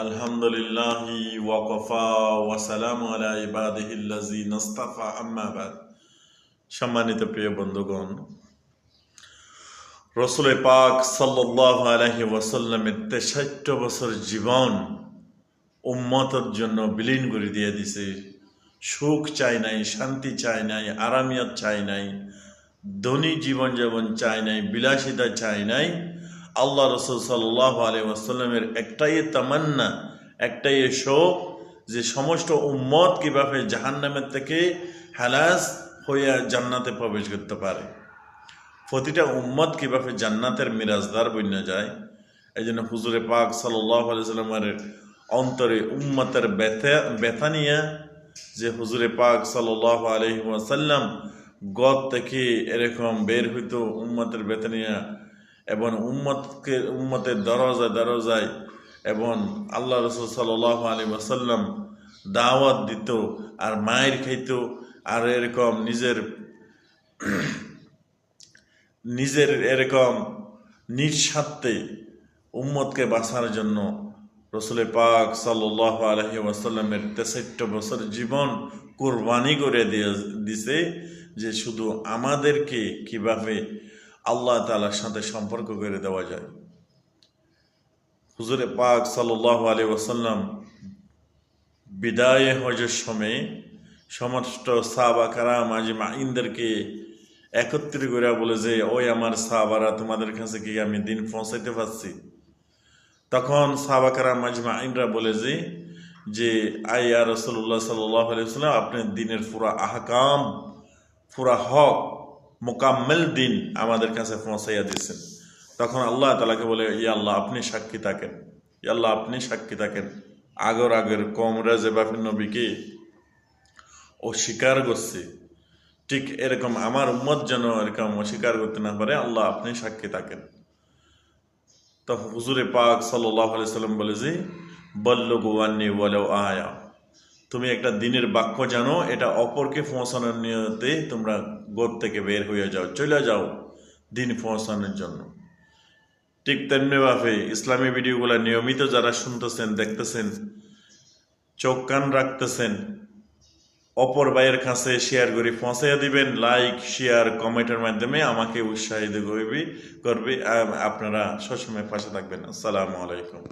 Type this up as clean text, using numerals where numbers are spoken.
আলহামদুলিল্লাহি ওয়াকফা ওয়াসালামু আলা ইবাদিহিল্লাযিনা ইসতাফা আম্মা বাদ। সম্মানিত প্রিয় বন্ধুগণ, রাসূল পাক সাল্লাল্লাহু আলাইহি ওয়াসাল্লামের ৬৩ বছর জীবন উম্মতের জন্য বিলীন করে দিয়ে দিছে। সুখ চাই নাই, শান্তি চাই নাই, আরামিয়ত চাই নাই, ধনী জীবনযাপন চাই নাই, বিলাসিতা চাই নাই। আল্লাহ রসুল সাল্লাল্লাহু আলাইহি ওয়াসাল্লামের একটাই তামান্না, একটাই শোক যে সমস্ত উম্মত কিভাবে জাহান্নামের থেকে হালাস হইয়া জান্নাতে প্রবেশ করতে পারে, প্রতিটা উম্মত কিভাবে জান্নাতের মিরাজদার বন্যা যায়। এই জন্য হুজুরে পাক সাল্লাল্লাহু আলাইহি ওয়াসাল্লামের অন্তরে উম্মতের ব্যথা নিয়ে যে হুজুরে পাক সাল্লাল্লাহু আলাইহি ওয়াসাল্লাম গদ থেকে এরকম বের হইতো উম্মতের ব্যথা নিয়ে, এবং উম্মতের দরজায় দরজায় এবং আল্লাহ রসুল সাল্লাল্লাহু আলাইহি ওয়াসাল্লাম দাওয়াত দিত আর মায়ের খাইত, আর এরকম নিজের এরকম নিঃস্বার্থে উম্মতকে বাঁচার জন্য রসুল পাক সাল্লাল্লাহু আলাইহি ওয়াসাল্লামের ৬৩ বছর জীবন কুরবানি করে দিছে, যে শুধু আমাদেরকে কিভাবে আল্লাহ তাআলার সাথে সম্পর্ক করে দেওয়া যায়। হুজুরে পাক সাল্লাল্লাহু আলাইহি ওয়াসাল্লাম বিদায়ে হজের সময় সমস্ত সাহাবা কারাম আজমাইনদেরকে একত্রিত করে বলে যে, ওই আমার সাহাবারা, তোমাদের কাছে কি আমি দিন পৌঁছাইতে পারছি? তখন সাহাবা কারাম আজমাইনরা বলে যে ইয়া রাসূলুল্লাহ সাল্লাল্লাহু আলাইহি ওয়াসাল্লাম, আপনি দিনের পুরা আহকাম, পুরা হক, মোকাম্মেল দিন আমাদের কাছে পৌঁছাইয়া দিয়েছেন। তখন আল্লাহ তাআলাকে বলে, ইয়া আল্লাহ, আপনি সাক্ষী থাকেন, ইয়া আল্লাহ, আপনি সাক্ষী থাকেন। আগের কওমরা যেভাবে নবীকে অস্বীকার করছে, ঠিক এরকম আমার উম্মত যেন এরকম অস্বীকার করতে না পারে, আল্লাহ আপনি সাক্ষী থাকেন। তো হুজুরে পাক সাল্লাল্লাহু আলাইহি ওয়াসাল্লাম বলে যে, বল্লুগু আন্নী ওয়ালাউ আয়া, তুমি একটা দিনের বাক্য জানো, এটা অপরকে পৌঁছানোর নিয়তে তোমরা গোদ থেকে বের হয়ে যাও, চলে যাও দিন পৌঁছানোর জন্য। ঠিক তেমনিভাবে ইসলামী ভিডিওগুলো নিয়মিত যারা শুনতেছেন, দেখতেছেন, চোখ কান রাখতেছেন, অপর ভাইয়ের কাছে শেয়ার করে পৌঁছাইয়া দিবেন। লাইক, শেয়ার, কমেন্টের মাধ্যমে আমাকে উৎসাহিত করবে। আপনারা সবসময় পাশে থাকবেন। আসসালামু আলাইকুম।